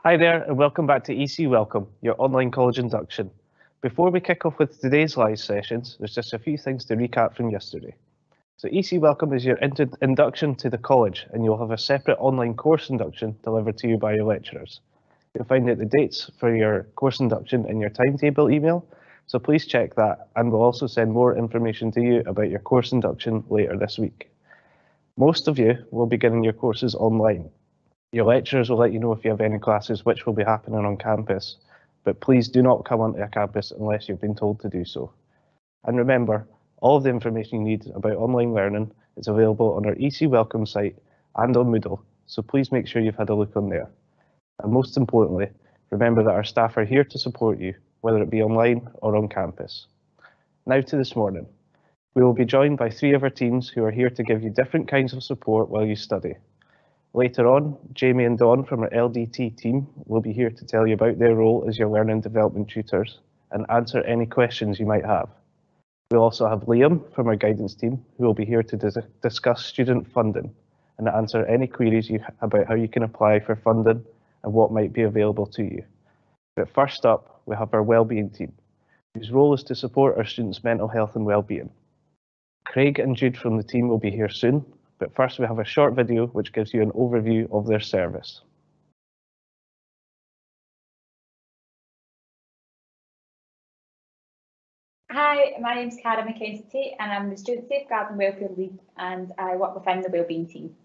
Hi there, and welcome back to EC Welcome, your online college induction. Before we kick off with today's live sessions, there's just a few things to recap from yesterday. So EC Welcome is your induction to the college, and you'll have a separate online course induction delivered to you by your lecturers. You'll find out the dates for your course induction in your timetable email, so please check that, and we'll also send more information to you about your course induction later this week. Most of you will be getting your courses online. Your lecturers will let you know if you have any classes which will be happening on campus, but please do not come onto a campus unless you've been told to do so. And remember, all of the information you need about online learning is available on our EC Welcome site and on Moodle, so please make sure you've had a look on there. And most importantly, remember that our staff are here to support you, whether it be online or on campus. Now to this morning. We will be joined by 3 of our teams who are here to give you different kinds of support while you study. Later on, Jamie and Dawn from our LDT team will be here to tell you about their role as your learning development tutors and answer any questions you might have. We'll also have Liam from our guidance team who will be here to discuss student funding and answer any queries about how you can apply for funding and what might be available to you. But first up, we have our Wellbeing team, whose role is to support our students' mental health and well-being. Craig and Jude from the team will be here soon, but first we have a short video which gives you an overview of their service. Hi, my name's Cara McKenzie-Tate and I'm the Student Safeguard and Welfare Lead and I work within the Wellbeing team.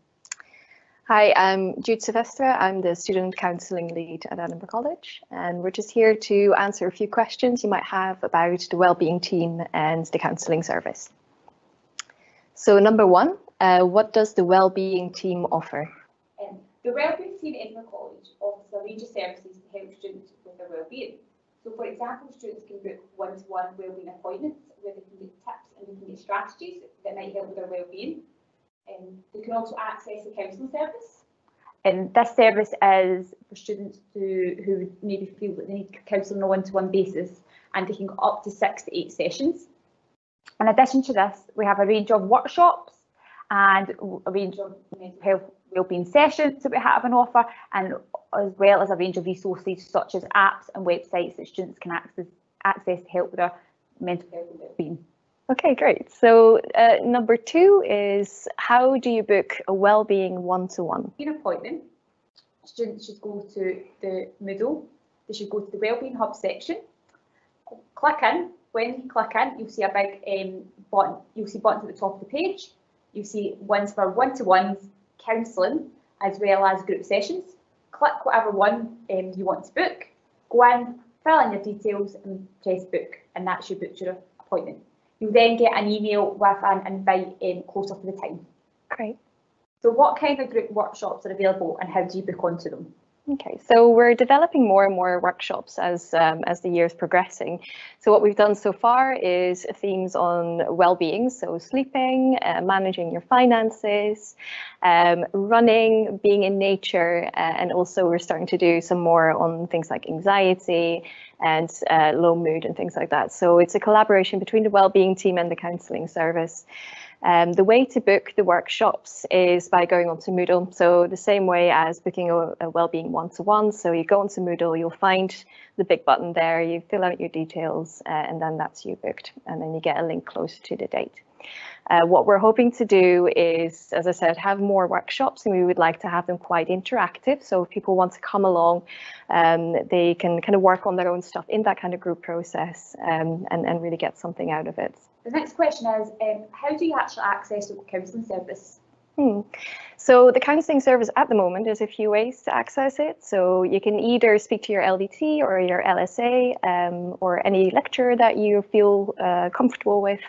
Hi, I'm Jude Sylvestra. I'm the Student Counselling Lead at Edinburgh College, and we're just here to answer a few questions you might have about the Wellbeing team and the counselling service. So number 1, what does the Wellbeing team offer? The Wellbeing team at Edinburgh College offers a range of services to help students with their wellbeing. So for example, students can book one-to-one wellbeing appointments where they can get tips and they can get strategies that might help with their wellbeing. They can also access the counselling service. And this service is for students who maybe feel that they need counselling on a one-to-one basis, and they can go up to 6 to 8 sessions. In addition to this, we have a range of workshops and a range of mental health wellbeing sessions that we have on offer, and as well as a range of resources such as apps and websites that students can access to help with their mental health and wellbeing. Okay, great. So number 2 is, how do you book a wellbeing one-to-one? An appointment, students should go to the Moodle. They should go to the Wellbeing Hub section, click in. When you click in, you'll see a big button. You'll see buttons at the top of the page. You'll see ones for one-to-ones, counselling, as well as group sessions. Click whatever one you want to book. Go in, fill in your details and press book, and that's your booked your appointment. You'll then get an email with an invite closer to the time. Great. So what kind of group workshops are available and how do you book onto them? Okay, so we're developing more and more workshops as the year's progressing. So what we've done so far is themes on well-being, so sleeping, managing your finances, running, being in nature, and also we're starting to do some more on things like anxiety and low mood and things like that. So it's a collaboration between the well-being team and the counselling service. The way to book the workshops is by going onto Moodle. So the same way as booking a wellbeing one-to-one. So you go onto Moodle, you'll find the big button there, you fill out your details, and then that's you booked. And then you get a link closer to the date. What we're hoping to do is, as I said, have more workshops, and we would like to have them quite interactive. So if people want to come along, they can kind of work on their own stuff in that kind of group process and really get something out of it. The next question is, how do you actually access the counselling service? So the counselling service at the moment, there's a few ways to access it. So you can either speak to your LDT or your LSA or any lecturer that you feel comfortable with,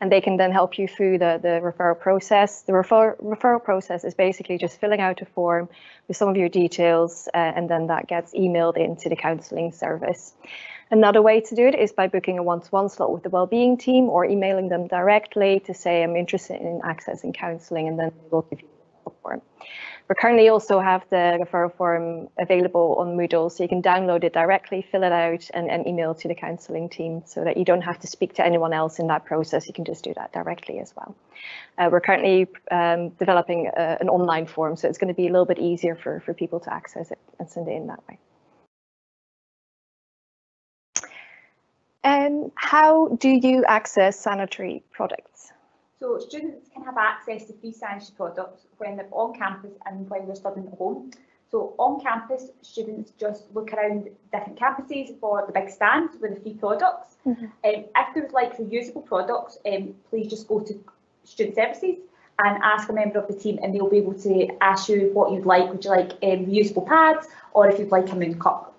and they can then help you through the referral process. The referral process is basically just filling out a form with some of your details, and then that gets emailed into the counselling service. Another way to do it is by booking a one-to-one slot with the wellbeing team or emailing them directly to say, I'm interested in accessing counselling, and then they will give you the form. We currently also have the referral form available on Moodle, so you can download it directly, fill it out and email to the counselling team so that you don't have to speak to anyone else in that process. You can just do that directly as well. We're currently developing an online form, so it's going to be a little bit easier for people to access it and send it in that way. And how do you access sanitary products? So students can have access to free sanitary products when they're on campus and when they're studying at home. So on campus, students just look around different campuses for the big stands with the free products. If they would like reusable products, please just go to student services and ask a member of the team, and they'll be able to ask you what you'd like. Would you like reusable pads, or if you'd like a moon cup?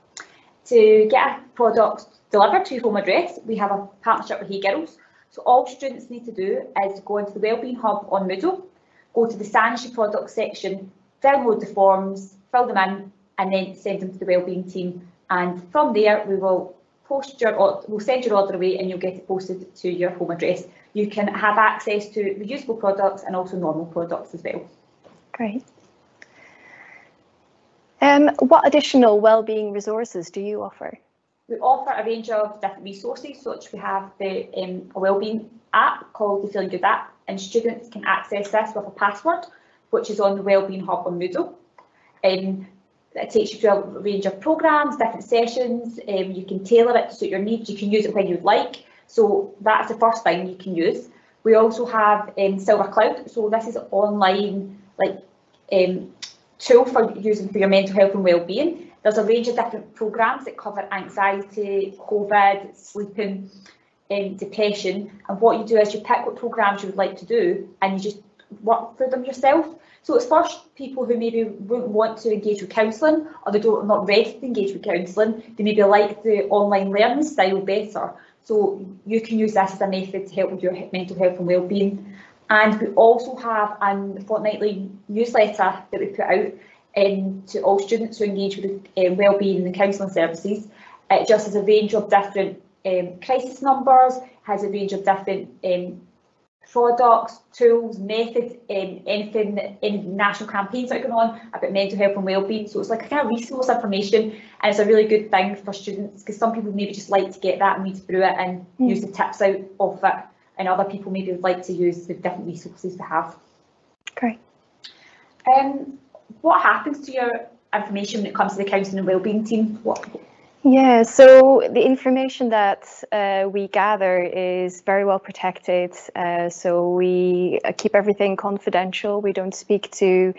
To get a product delivered to your home address, we have a partnership with Hey Girls. So all students need to do is go into the Wellbeing Hub on Moodle, go to the sanitary products section, download the forms, fill them in, and then send them to the Wellbeing team. And from there, we will we'll send your order away, and you'll get it posted to your home address. You can have access to reusable products and also normal products as well. Great. What additional wellbeing resources do you offer? We offer a range of different resources, such we have the a wellbeing app called the Feeling Good app, and students can access this with a password, which is on the Wellbeing Hub on Moodle. It takes you through a range of programmes, different sessions. You can tailor it to suit your needs. You can use it when you'd like. So that's the first thing you can use. We also have Silver Cloud. So this is an online tool for using for your mental health and wellbeing. There's a range of different programmes that cover anxiety, COVID, sleeping, depression. And what you do is you pick what programmes you would like to do, and you just work through them yourself. So it's for people who maybe wouldn't want to engage with counselling, or they don't not ready to engage with counselling. They maybe like the online learning style better. So you can use this as a method to help with your mental health and wellbeing. And we also have a fortnightly newsletter that we put out to all students who engage with wellbeing and counselling services. It just has a range of different crisis numbers, has a range of different products, tools, methods, any national campaigns that are going on about mental health and wellbeing. So it's like a kind of resource information, and it's a really good thing for students, because some people maybe just like to get that and read through it and use the tips out of it, and other people maybe would like to use the different resources we have. Great. What happens to your information when it comes to the counselling and wellbeing team? Yeah, so the information that we gather is very well protected. So we keep everything confidential. We don't speak to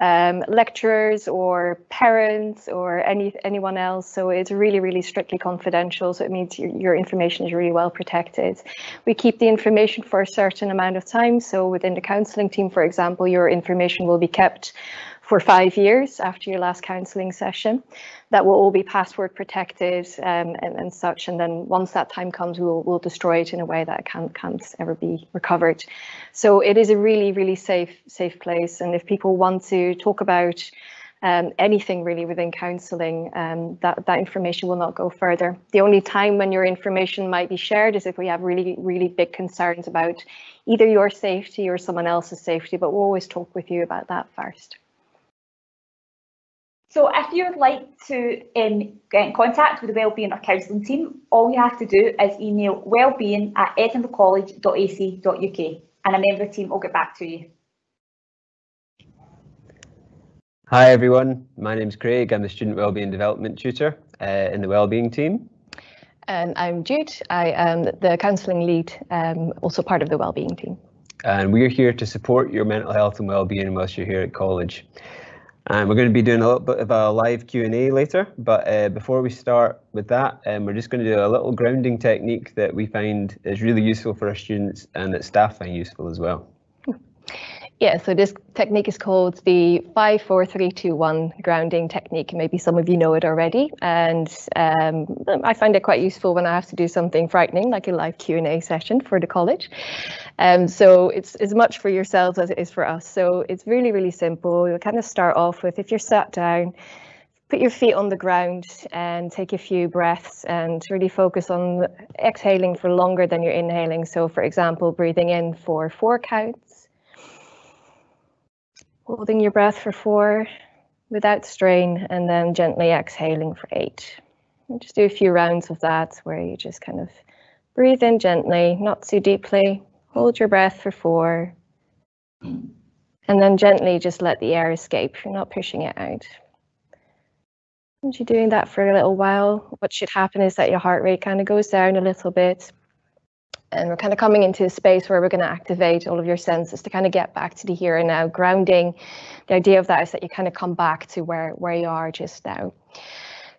lecturers or parents or anyone else. So it's really, really strictly confidential. So it means your information is really well protected. We keep the information for a certain amount of time. So within the counselling team, for example, your information will be kept for 5 years after your last counselling session. That will all be password protected and such. And then once that time comes, we'll destroy it in a way that it can't ever be recovered. So it is a really, really safe place. And if people want to talk about anything really within counselling, that information will not go further. The only time when your information might be shared is if we have really, really big concerns about either your safety or someone else's safety, but we'll always talk with you about that first. So if you would like to get in contact with the Wellbeing or Counselling team, all you have to do is email wellbeing@edinburghcollege.ac.uk, and a member of the team will get back to you. Hi everyone, my name's Craig. I'm the Student Wellbeing Development Tutor in the Wellbeing team. And I'm Jude. I am the counselling lead, also part of the Wellbeing team. And we're here to support your mental health and wellbeing whilst you're here at college. And we're going to be doing a little bit of a live Q&A later, but before we start with that, we're just going to do a little grounding technique that we find is really useful for our students and that staff find useful as well. Yeah, so this technique is called the 5-4-3-2-1 grounding technique. Maybe some of you know it already, and I find it quite useful when I have to do something frightening, like a live Q&A session for the college. So it's as much for yourselves as it is for us. So it's really, really simple. You'll kind of start off with, if you're sat down, put your feet on the ground and take a few breaths and really focus on exhaling for longer than you're inhaling. So for example, breathing in for 4 counts. Holding your breath for 4 without strain, and then gently exhaling for 8. And just do a few rounds of that where you just kind of breathe in gently, not too deeply. Hold your breath for 4. And then gently just let the air escape. You're not pushing it out. Once you're doing that for a little while, what should happen is that your heart rate kind of goes down a little bit. And we're kind of coming into a space where we're going to activate all of your senses to kind of get back to the here and now. Grounding, the idea of that is that you kind of come back to where you are just now.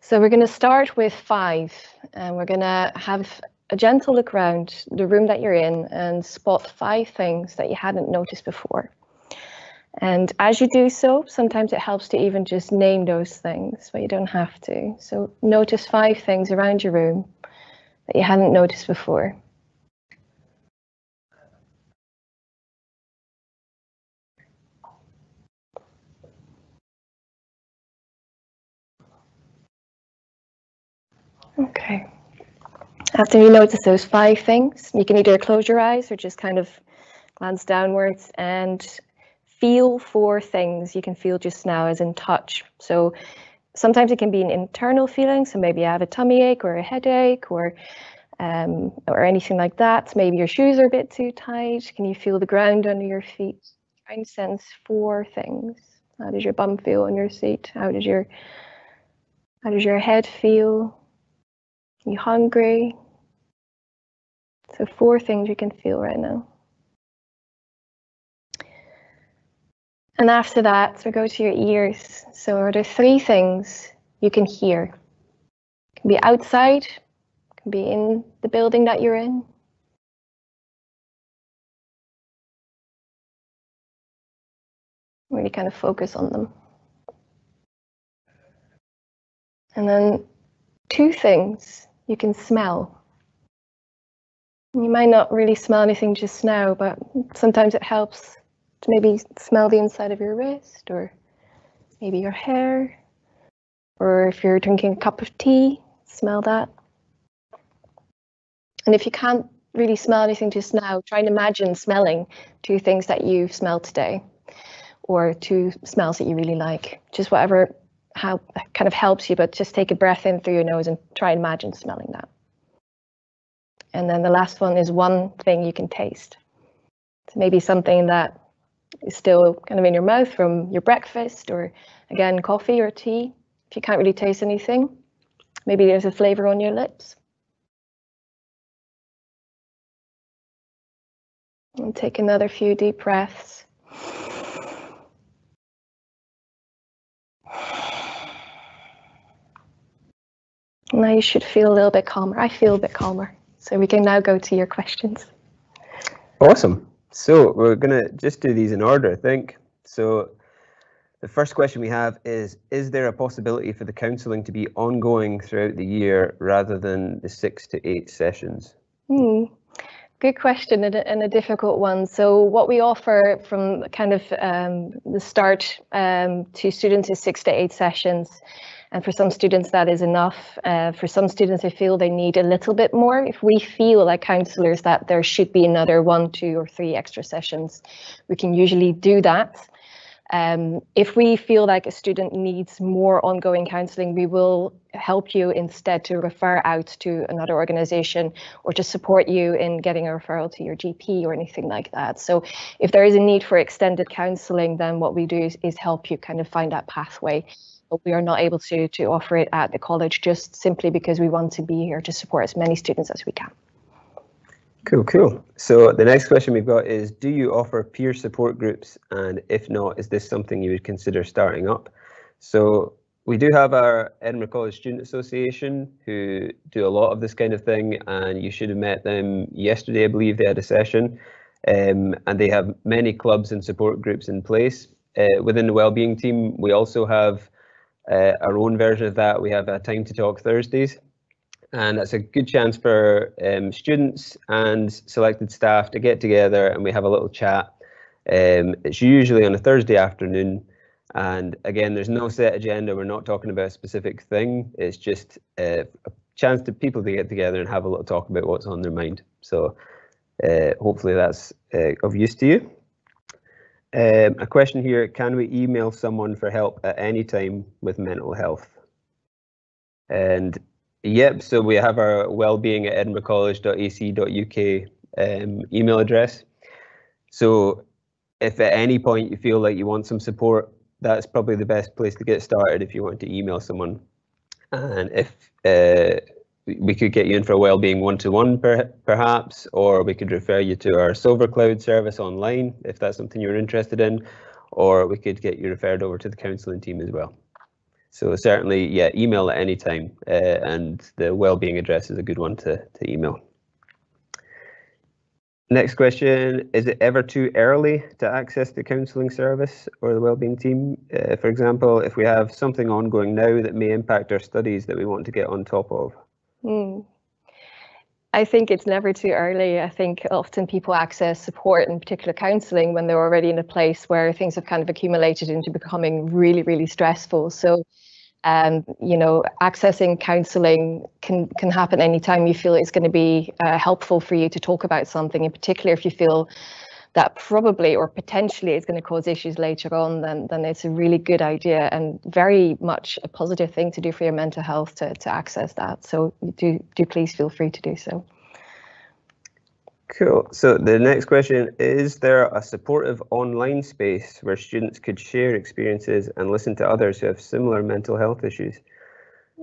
So we're going to start with 5, and we're going to have a gentle look around the room that you're in and spot 5 things that you hadn't noticed before. And as you do so, sometimes it helps to even just name those things, but you don't have to. So notice 5 things around your room that you hadn't noticed before. Okay. After you notice those 5 things, you can either close your eyes or just kind of glance downwards and feel for things you can feel just now, as in touch. So sometimes it can be an internal feeling, so maybe you have a tummy ache or a headache or anything like that. Maybe your shoes are a bit too tight. Can you feel the ground under your feet? Try and sense 4 things. How does your bum feel on your seat? How does your head feel? Are you hungry? So 4 things you can feel right now. And after that, we go to your ears. So are there 3 things you can hear? It can be outside, it can be in the building that you're in. Really kind of focus on them. And then 2 things you can smell. You might not really smell anything just now, but sometimes it helps to maybe smell the inside of your wrist, or maybe your hair, or if you're drinking a cup of tea, smell that. And if you can't really smell anything just now, try and imagine smelling 2 things that you've smelled today, or 2 smells that you really like. Just whatever, how kind of helps you, but just take a breath in through your nose and try and imagine smelling that. And then the last one is 1 thing you can taste. So maybe something that is still kind of in your mouth from your breakfast, or again, coffee or tea. If you can't really taste anything, maybe there's a flavor on your lips. And take another few deep breaths. Now you should feel a little bit calmer. I feel a bit calmer. So we can now go to your questions. Awesome. So we're going to just do these in order, I think. So the first question we have is there a possibility for the counselling to be ongoing throughout the year rather than the 6 to 8 sessions? Good question, and a difficult one. So what we offer from kind of the start to students is 6 to 8 sessions. And for some students, that is enough. For some students, they feel they need a little bit more. If we feel like counsellors that there should be another 1, 2, or 3 extra sessions, we can usually do that. If we feel like a student needs more ongoing counselling, we will help you instead to refer out to another organisation or to support you in getting a referral to your GP or anything like that. So if there is a need for extended counselling, then what we do is help you kind of find that pathway. But we are not able to offer it at the college just simply because we want to be here to support as many students as we can. Cool. So the next question we've got is, do you offer peer support groups? And if not, is this something you would consider starting up? So we do have our Edinburgh College Student Association who do a lot of this kind of thing, and you should have met them yesterday. I believe they had a session, and they have many clubs and support groups in place. Within the Wellbeing team, we also have our own version of that. We have a Time to Talk Thursdays, and that's a good chance for students and selected staff to get together and we have a little chat. It's usually on a Thursday afternoon, and again, there's no set agenda. We're not talking about a specific thing. It's just a chance to people to get together and have a little talk about what's on their mind. So hopefully that's of use to you. A question here, can we email someone for help at any time with mental health? And yep, so we have our wellbeing@edinburghcollege.ac.uk email address. So if at any point you feel like you want some support, that's probably the best place to get started if you want to email someone. And if we could get you in for a wellbeing one-to-one perhaps, or we could refer you to our Silver Cloud service online if that's something you're interested in, or we could get you referred over to the counselling team as well. So certainly, yeah, email at any time, and the wellbeing address is a good one to email. Next question, is it ever too early to access the counselling service or the wellbeing team? For example, if we have something ongoing now that may impact our studies that we want to get on top of? I think it's never too early. I think often people access support, in particular counselling, when they're already in a place where things have kind of accumulated into becoming really, really stressful. So you know, accessing counselling can happen anytime you feel it's going to be helpful for you to talk about something, in particular if you feel that probably or potentially it's going to cause issues later on, then it's a really good idea and very much a positive thing to do for your mental health to access that. So do please feel free to do so. Cool. So the next question, is there a supportive online space where students could share experiences and listen to others who have similar mental health issues?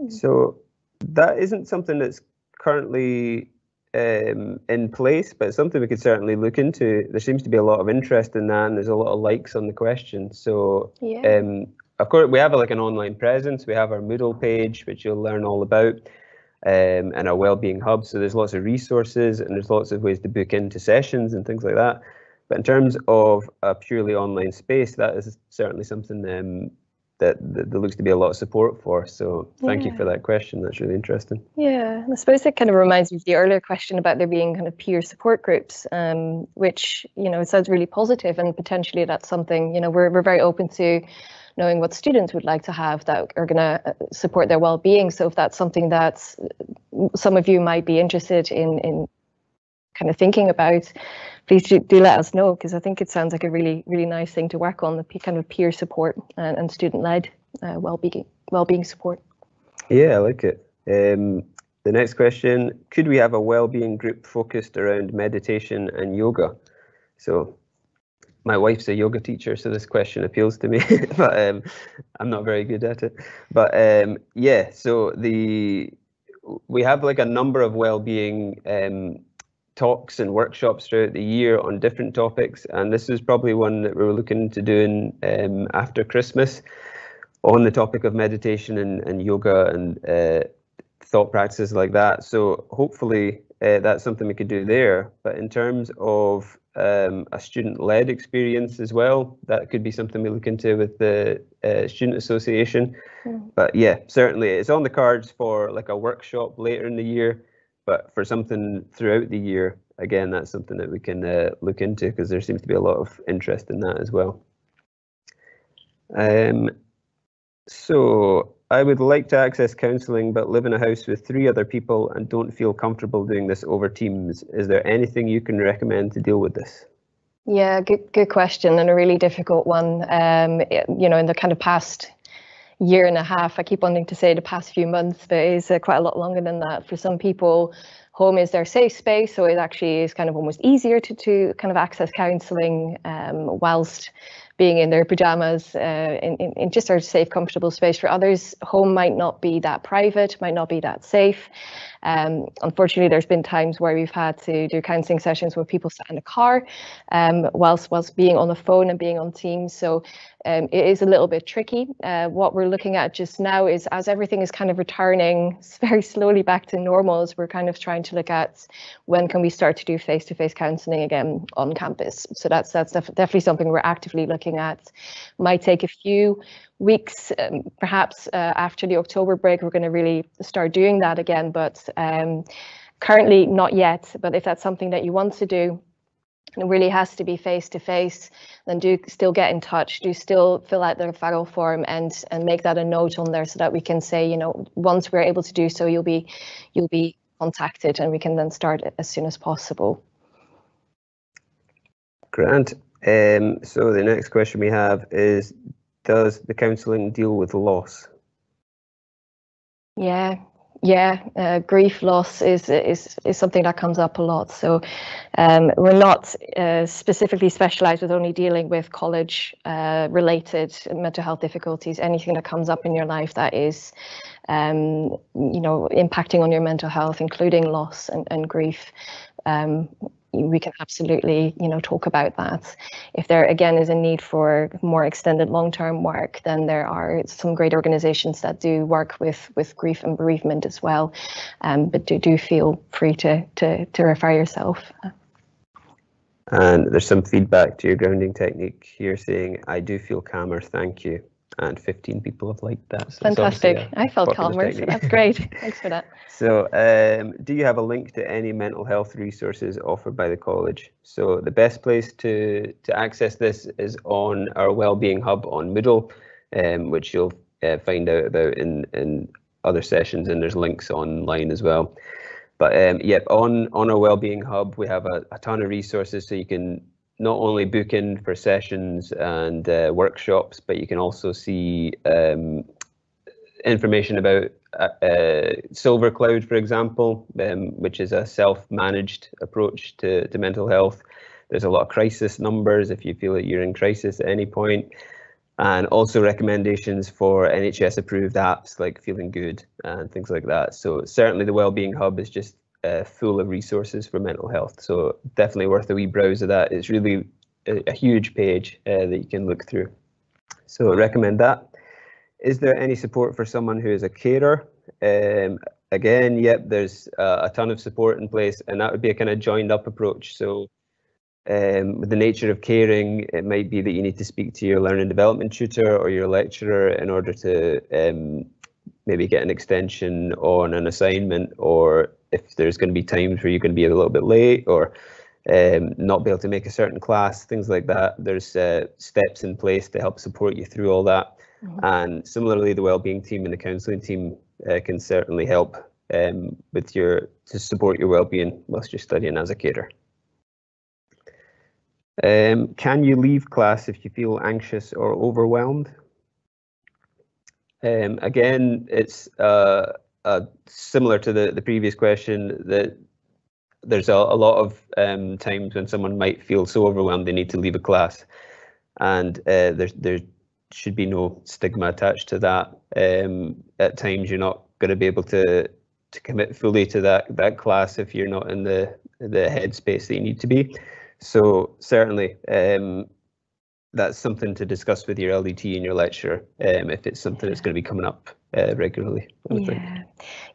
So that isn't something that's currently in place, but it's something we could certainly look into. There seems to be a lot of interest in that, and there's a lot of likes on the question. So yeah. Of course, we have like an online presence. We have our Moodle page, which you'll learn all about. And our wellbeing hub, so there's lots of resources and there's lots of ways to book into sessions and things like that. But in terms of a purely online space, that is certainly something that there looks to be a lot of support for. So thank you for that question. That's really interesting. Yeah, I suppose it kind of reminds me of the earlier question about there being kind of peer support groups, which, you know, it sounds really positive, and potentially that's something, you know, we're very open to knowing what students would like to have that are going to support their well-being. So if that's something that some of you might be interested in kind of thinking about, please do let us know, because I think it sounds like a really, really nice thing to work on, the kind of peer support and student-led well-being support. Yeah, I like it. The next question, could we have a well-being group focused around meditation and yoga? So my wife's a yoga teacher, so this question appeals to me, but I'm not very good at it. But yeah, so we have like a number of well-being talks and workshops throughout the year on different topics, and this is probably one that we're looking to doing after Christmas on the topic of meditation and yoga and thought practices like that. So hopefully that's something we could do there. But in terms of a student-led experience as well, that could be something we look into with the Student Association. But yeah, certainly it's on the cards for like a workshop later in the year, but for something throughout the year, again, that's something that we can look into, because there seems to be a lot of interest in that as well. So I would like to access counselling but live in a house with 3 other people and don't feel comfortable doing this over Teams. Is there anything you can recommend to deal with this? Yeah, good question, and a really difficult one. You know, in the kind of past year and a half, I keep wanting to say the past few months, but it's quite a lot longer than that. For some people, home is their safe space, so it actually is kind of almost easier to kind of access counselling whilst being in their pajamas in just our safe, comfortable space. For others, home might not be that private, might not be that safe. Unfortunately, there's been times where we've had to do counselling sessions where people sat in the car whilst being on the phone and being on Teams. So it is a little bit tricky. What we're looking at just now is, as everything is kind of returning very slowly back to normal, is we're kind of trying to look at when can we start to do face-to-face counselling again on campus. So that's definitely something we're actively looking at. Might take a few weeks, perhaps after the October break, we're going to really start doing that again, but currently not yet. But if that's something that you want to do, and it really has to be face to face, then do still get in touch, do still fill out the referral form and make that a note on there, so that we can say, you know, once we're able to do so, you'll be contacted and we can then start as soon as possible. Grant. So the next question we have is, does the counselling deal with loss? Yeah, grief, loss is something that comes up a lot. So we're not specifically specialised with only dealing with college related mental health difficulties. Anything that comes up in your life that is impacting on your mental health, including loss and grief, we can absolutely, talk about that. If there again is a need for more extended long-term work, then there are some great organizations that do work with grief and bereavement as well. But do feel free to refer yourself. And there's some feedback to your grounding technique here saying, I do feel calmer, thank you. And 15 people have liked that. So fantastic. I felt calmer, so that's great. Thanks for that. So do you have a link to any mental health resources offered by the college? So the best place to access this is on our Wellbeing Hub on Moodle, which you'll find out about in other sessions, and there's links online as well. But yep, on our Wellbeing Hub, we have a ton of resources, so you can not only book in for sessions and workshops, but you can also see information about Silver Cloud, for example, which is a self-managed approach to mental health. There's a lot of crisis numbers if you feel that you're in crisis at any point, and also recommendations for NHS approved apps like Feeling Good and things like that. So certainly the Wellbeing Hub is just full of resources for mental health, so definitely worth a wee browse of that. It's really a huge page that you can look through, so I recommend that. Is there any support for someone who is a carer? Again, yep, there's a ton of support in place, and that would be a kind of joined up approach. So with the nature of caring, it might be that you need to speak to your learning development tutor or your lecturer in order to maybe get an extension on an assignment, or if there's going to be times where you're going to be a little bit late or not be able to make a certain class, things like that. There's steps in place to help support you through all that. Mm-hmm. And similarly, the wellbeing team and the counselling team can certainly help to support your wellbeing whilst you're studying as a carer. Can you leave class if you feel anxious or overwhelmed? Again, it's similar to the previous question, that there's a lot of times when someone might feel so overwhelmed they need to leave a class, and there should be no stigma attached to that. At times you're not going to be able to commit fully to that class if you're not in the headspace that you need to be. So certainly that's something to discuss with your LDT and your lecturer if it's something that's going to be coming up regularly.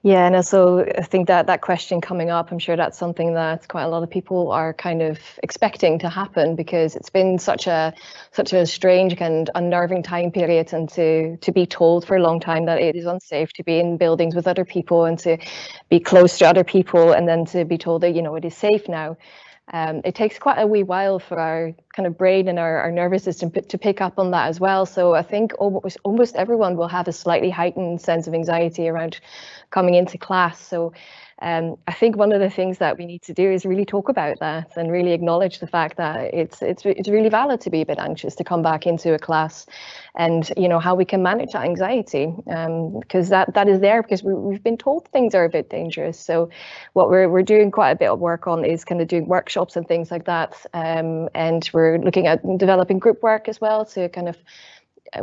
Yeah, and also I think that question coming up, I'm sure that's something that quite a lot of people are kind of expecting to happen, because it's been such a strange and unnerving time period, and to be told for a long time that it is unsafe to be in buildings with other people and to be close to other people, and then to be told that it is safe now. It takes quite a wee while for our kind of brain and our nervous system to pick up on that as well. So I think almost everyone will have a slightly heightened sense of anxiety around coming into class. So I think one of the things that we need to do is really talk about that and really acknowledge the fact that it's really valid to be a bit anxious to come back into a class, and how we can manage that anxiety, because that is there because we've been told things are a bit dangerous. So what we're doing quite a bit of work on is kind of doing workshops and things like that, and we're looking at developing group work as well to kind of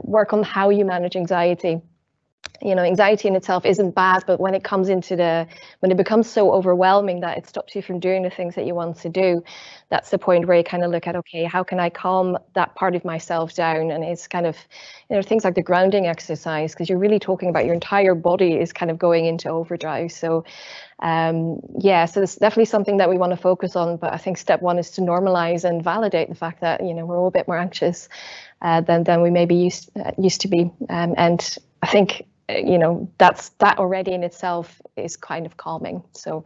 work on how you manage anxiety. Anxiety in itself isn't bad, but when it becomes so overwhelming that it stops you from doing the things that you want to do, that's the point where you kind of look at, okay, how can I calm that part of myself down? And it's kind of, things like the grounding exercise, because you're really talking about your entire body is kind of going into overdrive. So so it's definitely something that we want to focus on. But I think step one is to normalize and validate the fact that, we're all a bit more anxious than we maybe used to be. And I think, that already in itself is kind of calming. So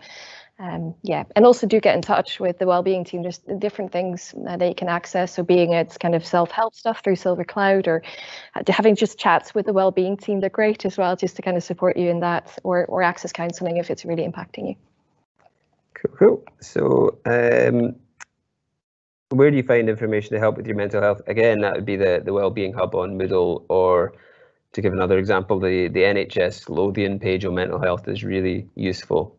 and also do get in touch with the wellbeing team. There's different things that you can access. So being it's kind of self-help stuff through Silver Cloud, or having just chats with the wellbeing team, they're great as well, just to kind of support you in that, or access counselling if it's really impacting you. Cool. So where do you find information to help with your mental health? Again, that would be the Wellbeing Hub on Moodle, or to give another example, the NHS Lothian page on mental health is really useful,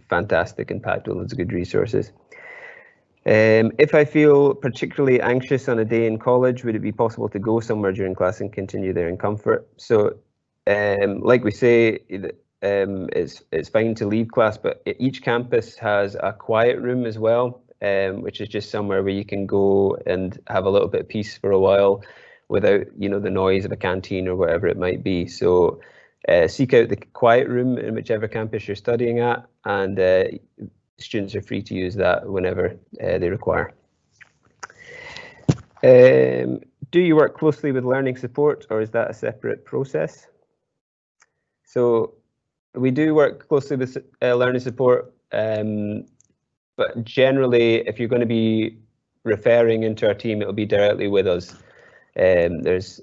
fantastic, and packed with loads of good resources. If I feel particularly anxious on a day in college, would it be possible to go somewhere during class and continue there in comfort? So like we say, it's fine to leave class, but each campus has a quiet room as well, which is just somewhere where you can go and have a little bit of peace for a while without, you know, the noise of a canteen or whatever it might be. So seek out the quiet room in whichever campus you're studying at, and students are free to use that whenever they require. Do you work closely with learning support, or is that a separate process? So we do work closely with learning support, but generally, if you're going to be referring into our team, it'll be directly with us. There's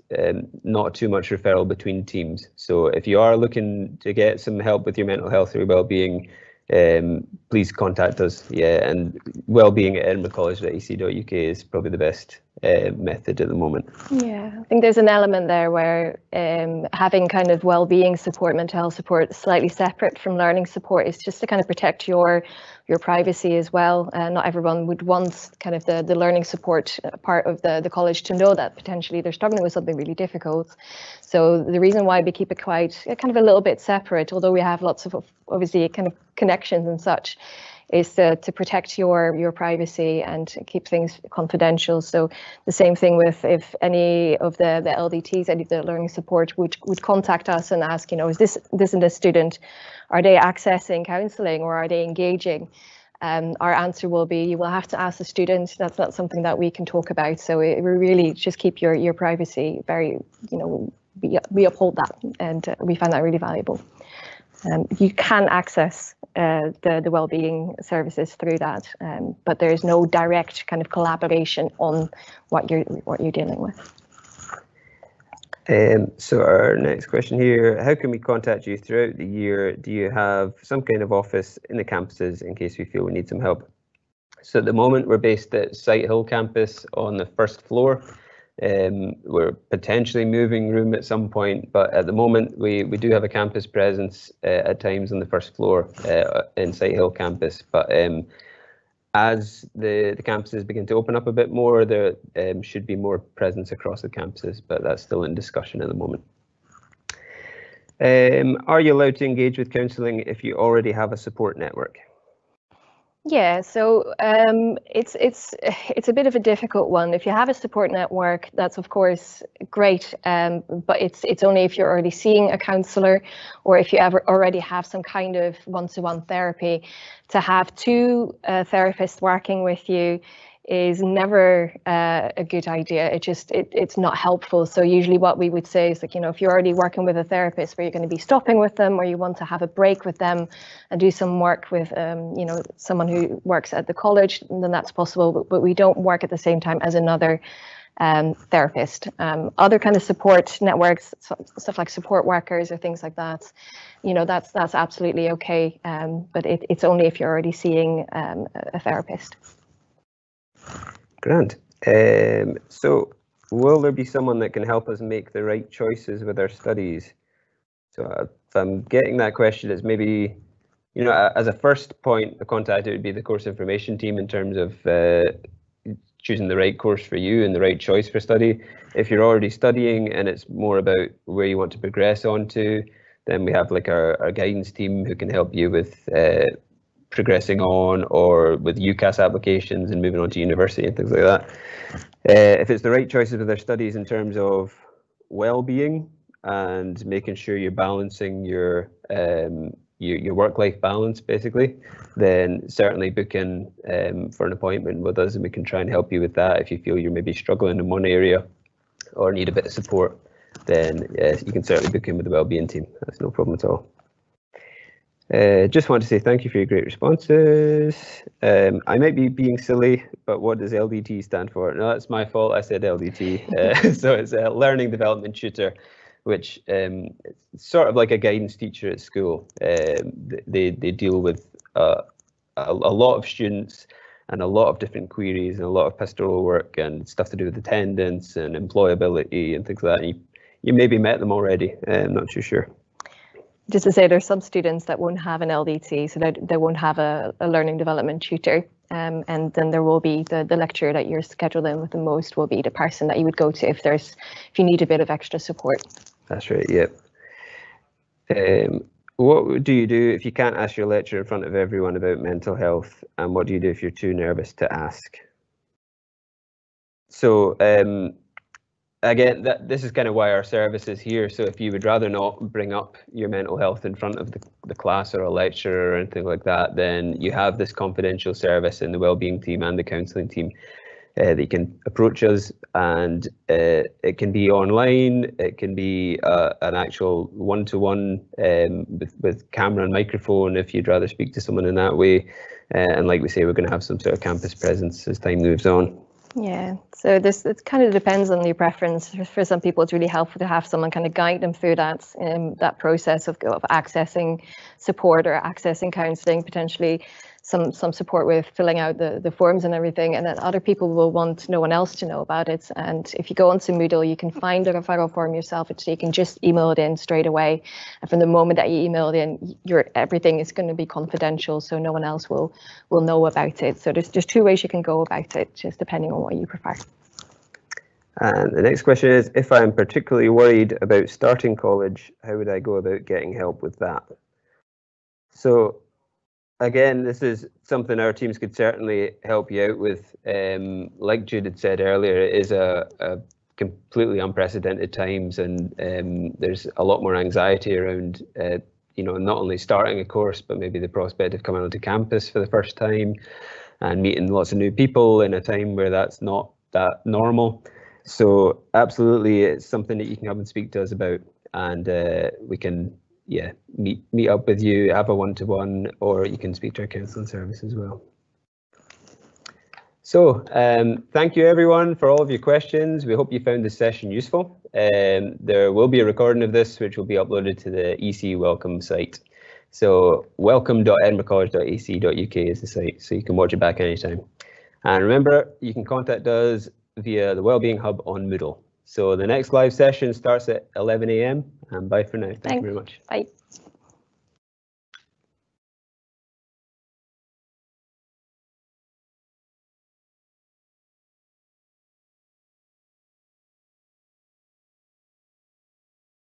not too much referral between teams. So if you are looking to get some help with your mental health or well-being, please contact us. Yeah, and wellbeing@edinburghcollege.ac.uk is probably the best method at the moment. Yeah, I think there's an element there where having kind of well-being support, mental health support, slightly separate from learning support is just to kind of protect your privacy as well. Not everyone would want kind of the learning support part of the college to know that potentially they're struggling with something really difficult. So the reason why we keep it quite kind of a little bit separate, although we have lots of obviously kind of connections and such, is to protect your privacy and keep things confidential. So the same thing with if any of the LDTs, any of the learning support would contact us and ask, you know, is this and this student, are they accessing counselling or are they engaging? Our answer will be, you will have to ask the student. That's not something that we can talk about. So we really just keep your privacy very, you know, we uphold that, and we find that really valuable. You can access the wellbeing services through that, but there is no direct kind of collaboration on what you're dealing with. So our next question here, how can we contact you throughout the year? Do you have some kind of office in the campuses in case we feel we need some help? So at the moment we're based at Sighthill campus on the first floor. We're potentially moving room at some point, but at the moment we do have a campus presence at times on the first floor in Sighthill campus. But as the campuses begin to open up a bit more, there should be more presence across the campuses, but that's still in discussion at the moment. Are you allowed to engage with counselling if you already have a support network? Yeah, so it's a bit of a difficult one. If you have a support network, that's of course great, but it's only if you're already seeing a counsellor or if you already have some kind of one-to-one therapy. To have two therapists working with you is never a good idea. It's not helpful. So usually what we would say is, like, you know, if you're already working with a therapist where you're going to be stopping with them, or you want to have a break with them and do some work with you know, someone who works at the college, then that's possible, but we don't work at the same time as another therapist. Other kind of support networks, stuff like support workers or things like that, you know, that's absolutely okay, but it's only if you're already seeing a therapist. Grand. So will there be someone that can help us make the right choices with our studies? So if I'm getting that question, it's maybe, you know, as a first point of contact, it would be the course information team in terms of choosing the right course for you and the right choice for study. If you're already studying and it's more about where you want to progress on to, then we have like our guidance team who can help you with progressing on, or with UCAS applications and moving on to university and things like that. If it's the right choices with their studies in terms of well-being and making sure you're balancing your work-life balance, basically, then certainly book in for an appointment with us, and we can try and help you with that. If you feel you're maybe struggling in one area or need a bit of support, then yes, you can certainly book in with the wellbeing team. That's no problem at all. Just want to say thank you for your great responses. I might be being silly, but what does LDT stand for? No, that's my fault. I said LDT. So it's a learning development tutor, which it's sort of like a guidance teacher at school. They deal with a lot of students and a lot of different queries and a lot of pastoral work and stuff to do with attendance and employability and things like that. And you maybe met them already. I'm not too sure. Just to say, there's some students that won't have an LDT, so they won't have a learning development tutor, and then there will be the lecturer that you're scheduled in with the most will be the person that you would go to if you need a bit of extra support. That's right. Yep. What do you do if you can't ask your lecturer in front of everyone about mental health, and what do you do if you're too nervous to ask? So again, this is kind of why our service is here. So if you would rather not bring up your mental health in front of the class or a lecturer or anything like that, then you have this confidential service in the wellbeing team and the counselling team that you can approach us, and it can be online, it can be an actual one-to-one with camera and microphone if you'd rather speak to someone in that way. And like we say, we're going to have some sort of campus presence as time moves on. Yeah, so it kind of depends on your preference. For some people, it's really helpful to have someone kind of guide them through that process of accessing support or accessing counselling, potentially some support with filling out the forms and everything. And then other people will want no one else to know about it. And if you go onto Moodle, you can find the referral form yourself, so you can just email it in straight away. And from the moment that you email it in, everything is going to be confidential, so no one else will know about it. So there's two ways you can go about it, just depending on what you prefer. And the next question is, if I'm particularly worried about starting college, how would I go about getting help with that? So again, this is something our teams could certainly help you out with. Like Jude had said earlier, it is a completely unprecedented times, and there's a lot more anxiety around not only starting a course, but maybe the prospect of coming onto campus for the first time and meeting lots of new people in a time where that's not that normal. So absolutely, it's something that you can come and speak to us about, and we can meet up with you, have a one-to-one, or you can speak to our counselling service as well. So thank you everyone for all of your questions. We hope you found this session useful. There will be a recording of this which will be uploaded to the EC Welcome site. So welcome.edinburghcollege.ac.uk is the site, so you can watch it back anytime. And remember, you can contact us via the Wellbeing Hub on Moodle. So the next live session starts at 11 AM, and bye for now. Thank you very much. Bye.